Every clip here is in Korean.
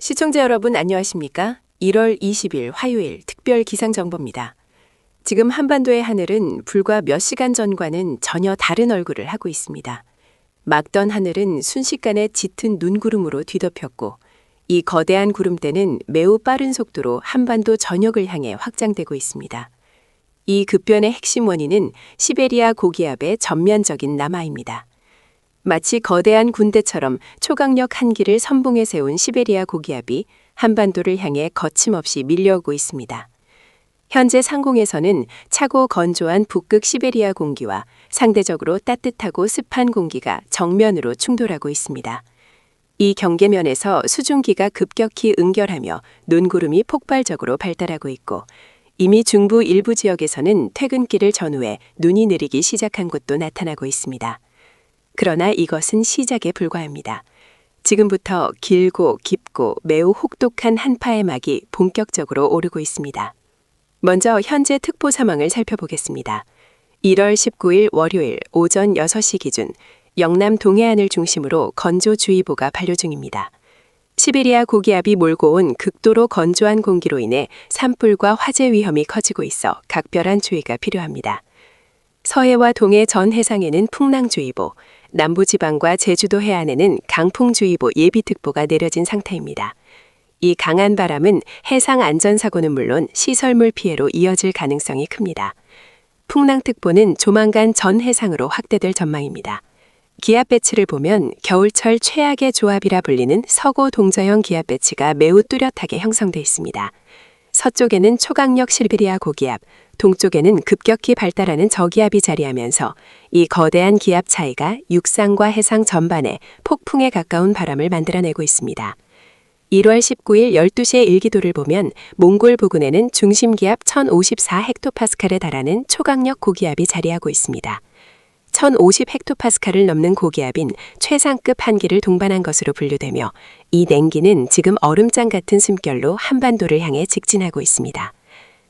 시청자 여러분 안녕하십니까? 1월 20일 화요일 특별 기상정보입니다. 지금 한반도의 하늘은 불과 몇 시간 전과는 전혀 다른 얼굴을 하고 있습니다. 맑던 하늘은 순식간에 짙은 눈구름으로 뒤덮였고 이 거대한 구름대는 매우 빠른 속도로 한반도 전역을 향해 확장되고 있습니다. 이 급변의 핵심 원인은 시베리아 고기압의 전면적인 남하입니다. 마치 거대한 군대처럼 초강력 한기를 선봉에 세운 시베리아 고기압이 한반도를 향해 거침없이 밀려오고 있습니다. 현재 상공에서는 차고 건조한 북극 시베리아 공기와 상대적으로 따뜻하고 습한 공기가 정면으로 충돌하고 있습니다. 이 경계면에서 수증기가 급격히 응결하며 눈구름이 폭발적으로 발달하고 있고 이미 중부 일부 지역에서는 퇴근길을 전후해 눈이 내리기 시작한 곳도 나타나고 있습니다. 그러나 이것은 시작에 불과합니다. 지금부터 길고 깊고 매우 혹독한 한파의 막이 본격적으로 오르고 있습니다. 먼저 현재 특보 상황을 살펴보겠습니다. 1월 19일 월요일 오전 6시 기준 영남 동해안을 중심으로 건조주의보가 발효 중입니다. 시베리아 고기압이 몰고 온 극도로 건조한 공기로 인해 산불과 화재 위험이 커지고 있어 각별한 주의가 필요합니다. 서해와 동해 전 해상에는 풍랑주의보, 남부지방과 제주도 해안에는 강풍주의보 예비특보가 내려진 상태입니다. 이 강한 바람은 해상 안전사고는 물론 시설물 피해로 이어질 가능성이 큽니다. 풍랑특보는 조만간 전 해상으로 확대될 전망입니다. 기압 배치를 보면 겨울철 최악의 조합이라 불리는 서고 동저형 기압 배치가 매우 뚜렷하게 형성돼 있습니다. 서쪽에는 초강력 시베리아 고기압, 동쪽에는 급격히 발달하는 저기압이 자리하면서 이 거대한 기압 차이가 육상과 해상 전반에 폭풍에 가까운 바람을 만들어내고 있습니다. 1월 19일 12시의 일기도를 보면 몽골 부근에는 중심기압 1054헥토파스칼에 달하는 초강력 고기압이 자리하고 있습니다. 1050헥토파스칼을 넘는 고기압인 최상급 한기를 동반한 것으로 분류되며 이 냉기는 지금 얼음장 같은 숨결로 한반도를 향해 직진하고 있습니다.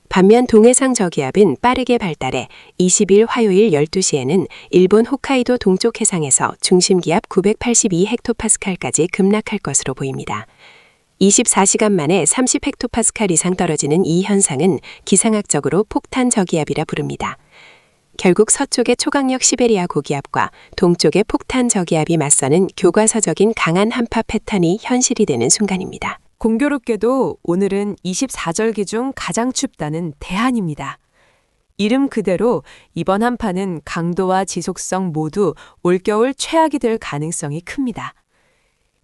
반면 동해상 저기압은 빠르게 발달해 20일 화요일 12시에는 일본 홋카이도 동쪽 해상에서 중심기압 982헥토파스칼까지 급락할 것으로 보입니다. 24시간 만에 30헥토파스칼 이상 떨어지는 이 현상은 기상학적으로 폭탄 저기압이라 부릅니다. 결국 서쪽의 초강력 시베리아 고기압과 동쪽의 폭탄 저기압이 맞서는 교과서적인 강한 한파 패턴이 현실이 되는 순간입니다. 공교롭게도 오늘은 24절기 중 가장 춥다는 대한입니다. 이름 그대로 이번 한파는 강도와 지속성 모두 올겨울 최악이 될 가능성이 큽니다.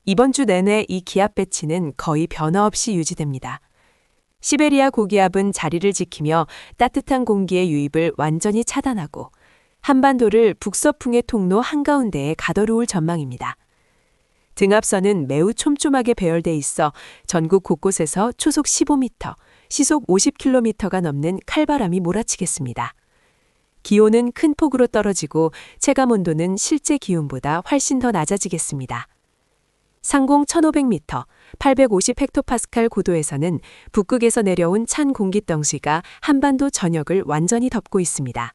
이번 주 내내 이 기압 배치는 거의 변화 없이 유지됩니다. 시베리아 고기압은 자리를 지키며 따뜻한 공기의 유입을 완전히 차단하고 한반도를 북서풍의 통로 한가운데에 가둬놓을 전망입니다. 등압선은 매우 촘촘하게 배열돼 있어 전국 곳곳에서 초속 15m, 시속 50km가 넘는 칼바람이 몰아치겠습니다. 기온은 큰 폭으로 떨어지고 체감온도는 실제 기온보다 훨씬 더 낮아지겠습니다. 상공 1500m, 850헥토파스칼 고도에서는 북극에서 내려온 찬 공기덩시가 한반도 전역을 완전히 덮고 있습니다.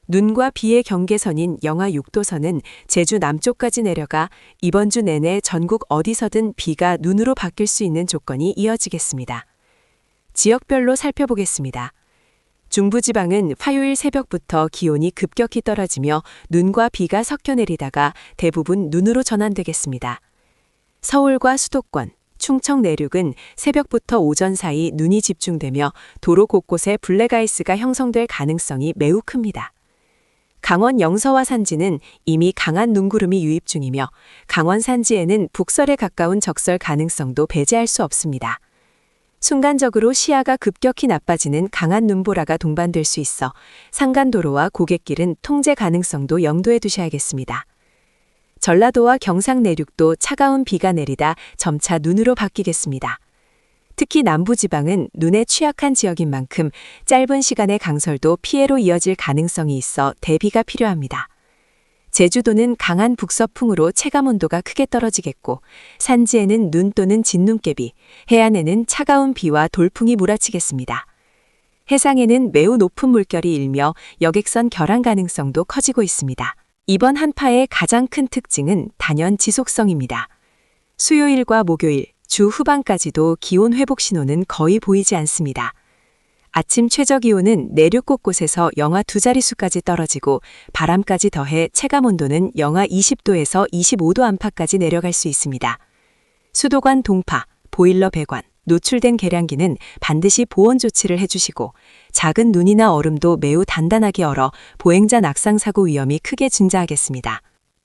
눈과 비의 경계선인 영하 6도선은 제주 남쪽까지 내려가 이번 주 내내 전국 어디서든 비가 눈으로 바뀔 수 있는 조건이 이어지겠습니다. 지역별로 살펴보겠습니다. 중부지방은 화요일 새벽부터 기온이 급격히 떨어지며 눈과 비가 섞여 내리다가 대부분 눈으로 전환되겠습니다. 서울과 수도권, 충청 내륙은 새벽부터 오전 사이 눈이 집중되며 도로 곳곳에 블랙아이스가 형성될 가능성이 매우 큽니다. 강원 영서와 산지는 이미 강한 눈구름이 유입 중이며 강원 산지에는 북설에 가까운 적설 가능성도 배제할 수 없습니다. 순간적으로 시야가 급격히 나빠지는 강한 눈보라가 동반될 수 있어 산간도로와 고갯길은 통제 가능성도 염두에 두셔야겠습니다. 전라도와 경상 내륙도 차가운 비가 내리다 점차 눈으로 바뀌겠습니다. 특히 남부지방은 눈에 취약한 지역인 만큼 짧은 시간의 강설도 피해로 이어질 가능성이 있어 대비가 필요합니다. 제주도는 강한 북서풍으로 체감온도가 크게 떨어지겠고 산지에는 눈 또는 진눈깨비, 해안에는 차가운 비와 돌풍이 몰아치겠습니다. 해상에는 매우 높은 물결이 일며 여객선 결항 가능성도 커지고 있습니다. 이번 한파의 가장 큰 특징은 단연 지속성입니다. 수요일과 목요일, 주 후반까지도 기온 회복 신호는 거의 보이지 않습니다. 아침 최저 기온은 내륙 곳곳에서 영하 2자릿수까지 떨어지고 바람까지 더해 체감 온도는 영하 20도에서 25도 안팎까지 내려갈 수 있습니다. 수도관 동파, 보일러 배관, 노출된 계량기는 반드시 보온 조치를 해주시고 작은 눈이나 얼음도 매우 단단하게 얼어 보행자 낙상 사고 위험이 크게 증가하겠습니다.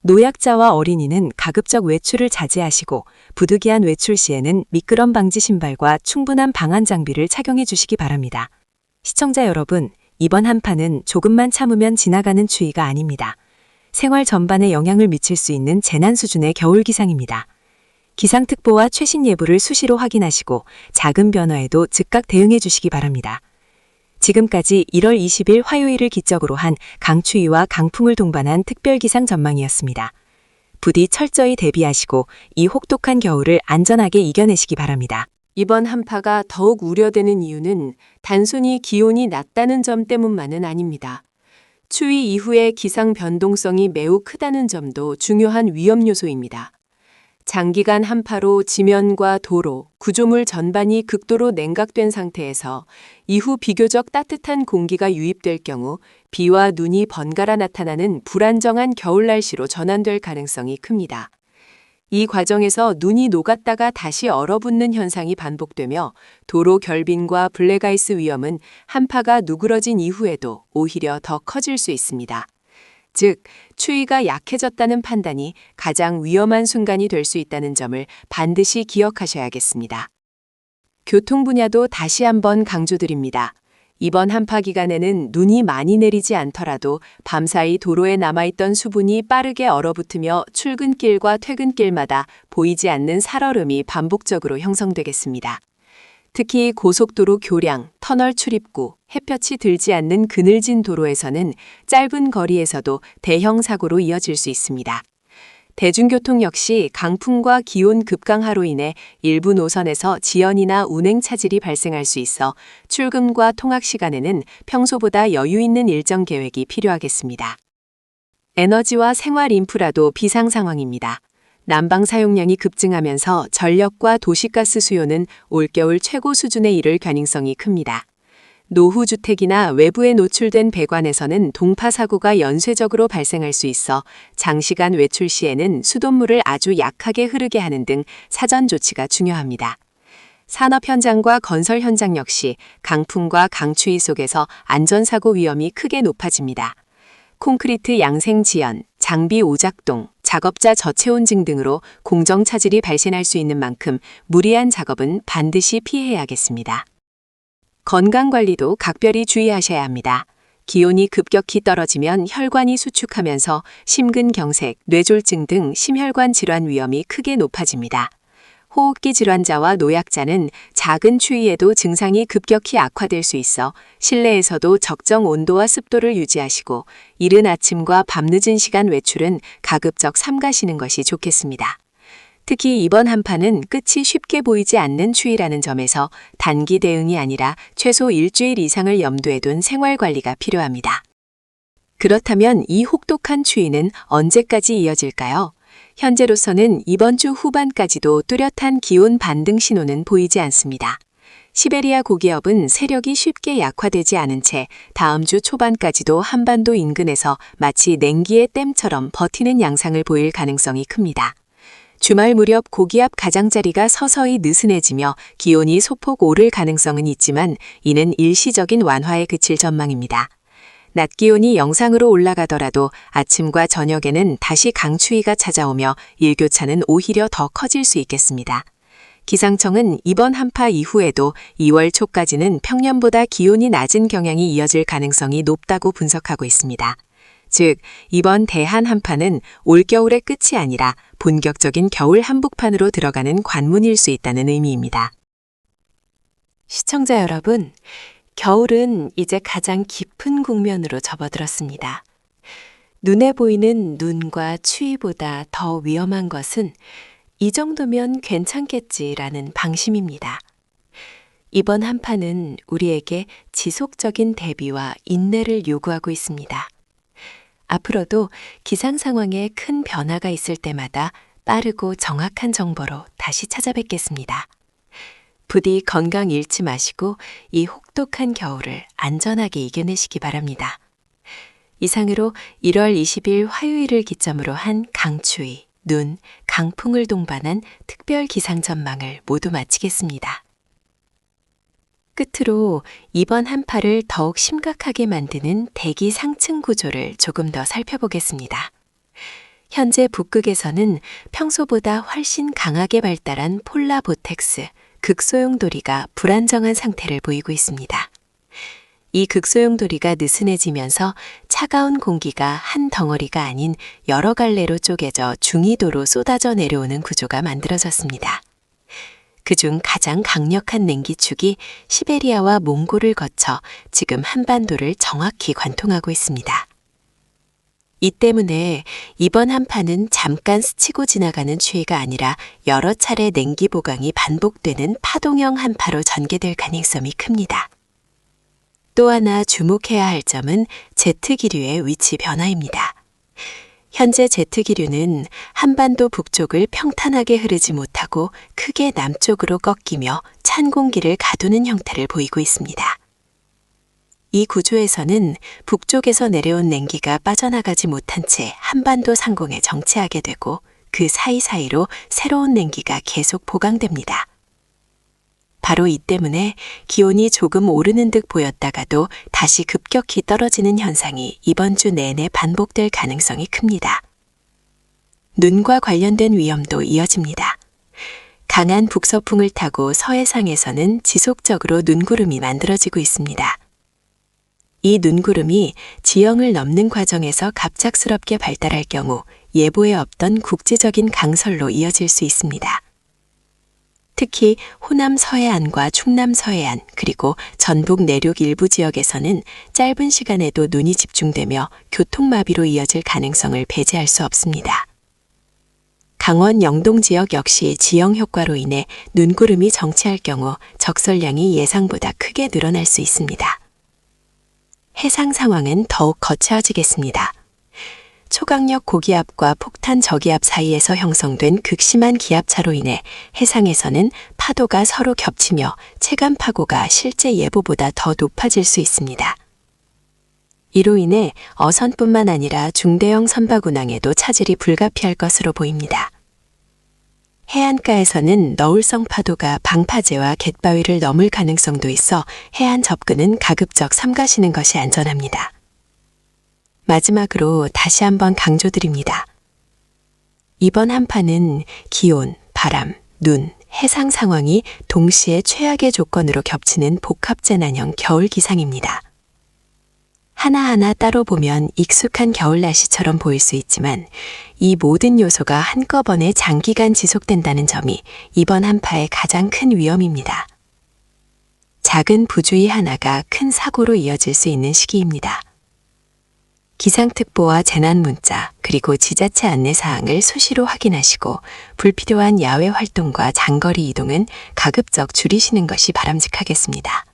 노약자와 어린이는 가급적 외출을 자제하시고 부득이한 외출 시에는 미끄럼 방지 신발과 충분한 방한 장비를 착용해 주시기 바랍니다. 시청자 여러분, 이번 한파는 조금만 참으면 지나가는 추위가 아닙니다. 생활 전반에 영향을 미칠 수 있는 재난 수준의 겨울 기상입니다. 기상특보와 최신 예보를 수시로 확인하시고 작은 변화에도 즉각 대응해 주시기 바랍니다. 지금까지 1월 20일 화요일을 기점으로 한 강추위와 강풍을 동반한 특별기상 전망이었습니다. 부디 철저히 대비하시고 이 혹독한 겨울을 안전하게 이겨내시기 바랍니다. 이번 한파가 더욱 우려되는 이유는 단순히 기온이 낮다는 점 때문만은 아닙니다. 추위 이후의 기상 변동성이 매우 크다는 점도 중요한 위험 요소입니다. 장기간 한파로 지면과 도로, 구조물 전반이 극도로 냉각된 상태에서 이후 비교적 따뜻한 공기가 유입될 경우 비와 눈이 번갈아 나타나는 불안정한 겨울 날씨로 전환될 가능성이 큽니다. 이 과정에서 눈이 녹았다가 다시 얼어붙는 현상이 반복되며 도로 결빙과 블랙아이스 위험은 한파가 누그러진 이후에도 오히려 더 커질 수 있습니다. 즉, 추위가 약해졌다는 판단이 가장 위험한 순간이 될 수 있다는 점을 반드시 기억하셔야겠습니다. 교통 분야도 다시 한번 강조드립니다. 이번 한파 기간에는 눈이 많이 내리지 않더라도 밤사이 도로에 남아있던 수분이 빠르게 얼어붙으며 출근길과 퇴근길마다 보이지 않는 살얼음이 반복적으로 형성되겠습니다. 특히 고속도로 교량, 터널 출입구, 햇볕이 들지 않는 그늘진 도로에서는 짧은 거리에서도 대형 사고로 이어질 수 있습니다. 대중교통 역시 강풍과 기온 급강하로 인해 일부 노선에서 지연이나 운행 차질이 발생할 수 있어 출근과 통학 시간에는 평소보다 여유 있는 일정 계획이 필요하겠습니다. 에너지와 생활 인프라도 비상 상황입니다. 난방 사용량이 급증하면서 전력과 도시가스 수요는 올겨울 최고 수준에 이를 가능성이 큽니다. 노후주택이나 외부에 노출된 배관에서는 동파 사고가 연쇄적으로 발생할 수 있어 장시간 외출 시에는 수돗물을 아주 약하게 흐르게 하는 등 사전 조치가 중요합니다. 산업 현장과 건설 현장 역시 강풍과 강추위 속에서 안전사고 위험이 크게 높아집니다. 콘크리트 양생 지연, 장비 오작동, 작업자 저체온증 등으로 공정 차질이 발생할 수 있는 만큼 무리한 작업은 반드시 피해야겠습니다. 건강관리도 각별히 주의하셔야 합니다. 기온이 급격히 떨어지면 혈관이 수축하면서 심근경색, 뇌졸중 등 심혈관 질환 위험이 크게 높아집니다. 호흡기 질환자와 노약자는 작은 추위에도 증상이 급격히 악화될 수 있어 실내에서도 적정 온도와 습도를 유지하시고 이른 아침과 밤늦은 시간 외출은 가급적 삼가시는 것이 좋겠습니다. 특히 이번 한파는 끝이 쉽게 보이지 않는 추위라는 점에서 단기 대응이 아니라 최소 일주일 이상을 염두에 둔 생활관리가 필요합니다. 그렇다면 이 혹독한 추위는 언제까지 이어질까요? 현재로서는 이번 주 후반까지도 뚜렷한 기온 반등 신호는 보이지 않습니다. 시베리아 고기압은 세력이 쉽게 약화되지 않은 채 다음 주 초반까지도 한반도 인근에서 마치 냉기의 댐처럼 버티는 양상을 보일 가능성이 큽니다. 주말 무렵 고기압 가장자리가 서서히 느슨해지며 기온이 소폭 오를 가능성은 있지만 이는 일시적인 완화에 그칠 전망입니다. 낮 기온이 영상으로 올라가더라도 아침과 저녁에는 다시 강추위가 찾아오며 일교차는 오히려 더 커질 수 있겠습니다. 기상청은 이번 한파 이후에도 2월 초까지는 평년보다 기온이 낮은 경향이 이어질 가능성이 높다고 분석하고 있습니다. 즉, 이번 대한 한파는 올겨울의 끝이 아니라 본격적인 겨울 한복판으로 들어가는 관문일 수 있다는 의미입니다. 시청자 여러분, 겨울은 이제 가장 깊은 국면으로 접어들었습니다. 눈에 보이는 눈과 추위보다 더 위험한 것은 이 정도면 괜찮겠지라는 방심입니다. 이번 한파는 우리에게 지속적인 대비와 인내를 요구하고 있습니다. 앞으로도 기상 상황에 큰 변화가 있을 때마다 빠르고 정확한 정보로 다시 찾아뵙겠습니다. 부디 건강 잃지 마시고 이 혹독한 겨울을 안전하게 이겨내시기 바랍니다. 이상으로 1월 20일 화요일을 기점으로 한 강추위, 눈, 강풍을 동반한 특별 기상 전망을 모두 마치겠습니다. 끝으로 이번 한파를 더욱 심각하게 만드는 대기 상층 구조를 조금 더 살펴보겠습니다. 현재 북극에서는 평소보다 훨씬 강하게 발달한 폴라 보텍스, 극소용 도리가 불안정한 상태를 보이고 있습니다. 이 극소용 도리가 느슨해지면서 차가운 공기가 한 덩어리가 아닌 여러 갈래로 쪼개져 중위도로 쏟아져 내려오는 구조가 만들어졌습니다. 그중 가장 강력한 냉기축이 시베리아와 몽골을 거쳐 지금 한반도를 정확히 관통하고 있습니다. 이 때문에 이번 한파는 잠깐 스치고 지나가는 추위가 아니라 여러 차례 냉기 보강이 반복되는 파동형 한파로 전개될 가능성이 큽니다. 또 하나 주목해야 할 점은 제트기류의 위치 변화입니다. 현재 제트기류는 한반도 북쪽을 평탄하게 흐르지 못하고 크게 남쪽으로 꺾이며 찬 공기를 가두는 형태를 보이고 있습니다. 이 구조에서는 북쪽에서 내려온 냉기가 빠져나가지 못한 채 한반도 상공에 정체하게 되고 그 사이사이로 새로운 냉기가 계속 보강됩니다. 바로 이 때문에 기온이 조금 오르는 듯 보였다가도 다시 급격히 떨어지는 현상이 이번 주 내내 반복될 가능성이 큽니다. 눈과 관련된 위험도 이어집니다. 강한 북서풍을 타고 서해상에서는 지속적으로 눈구름이 만들어지고 있습니다. 이 눈구름이 지형을 넘는 과정에서 갑작스럽게 발달할 경우 예보에 없던 국지적인 강설로 이어질 수 있습니다. 특히 호남 서해안과 충남 서해안 그리고 전북 내륙 일부 지역에서는 짧은 시간에도 눈이 집중되며 교통마비로 이어질 가능성을 배제할 수 없습니다. 강원 영동 지역 역시 지형 효과로 인해 눈구름이 정체할 경우 적설량이 예상보다 크게 늘어날 수 있습니다. 해상 상황은 더욱 거쳐지겠습니다. 초강력 고기압과 폭탄 저기압 사이에서 형성된 극심한 기압차로 인해 해상에서는 파도가 서로 겹치며 체감 파고가 실제 예보보다 더 높아질 수 있습니다. 이로 인해 어선뿐만 아니라 중대형 선박 운항에도 차질이 불가피할 것으로 보입니다. 해안가에서는 너울성 파도가 방파제와 갯바위를 넘을 가능성도 있어 해안 접근은 가급적 삼가시는 것이 안전합니다. 마지막으로 다시 한번 강조드립니다. 이번 한파는 기온, 바람, 눈, 해상 상황이 동시에 최악의 조건으로 겹치는 복합재난형 겨울 기상입니다. 하나하나 따로 보면 익숙한 겨울 날씨처럼 보일 수 있지만 이 모든 요소가 한꺼번에 장기간 지속된다는 점이 이번 한파의 가장 큰 위험입니다. 작은 부주의 하나가 큰 사고로 이어질 수 있는 시기입니다. 기상특보와 재난문자 그리고 지자체 안내사항을 수시로 확인하시고 불필요한 야외 활동과 장거리 이동은 가급적 줄이시는 것이 바람직하겠습니다.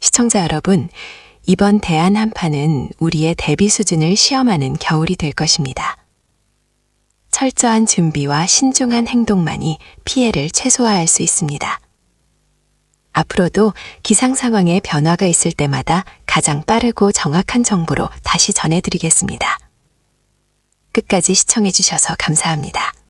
시청자 여러분, 이번 대한 한파는 우리의 대비 수준을 시험하는 겨울이 될 것입니다. 철저한 준비와 신중한 행동만이 피해를 최소화할 수 있습니다. 앞으로도 기상 상황에 변화가 있을 때마다 가장 빠르고 정확한 정보로 다시 전해드리겠습니다. 끝까지 시청해주셔서 감사합니다.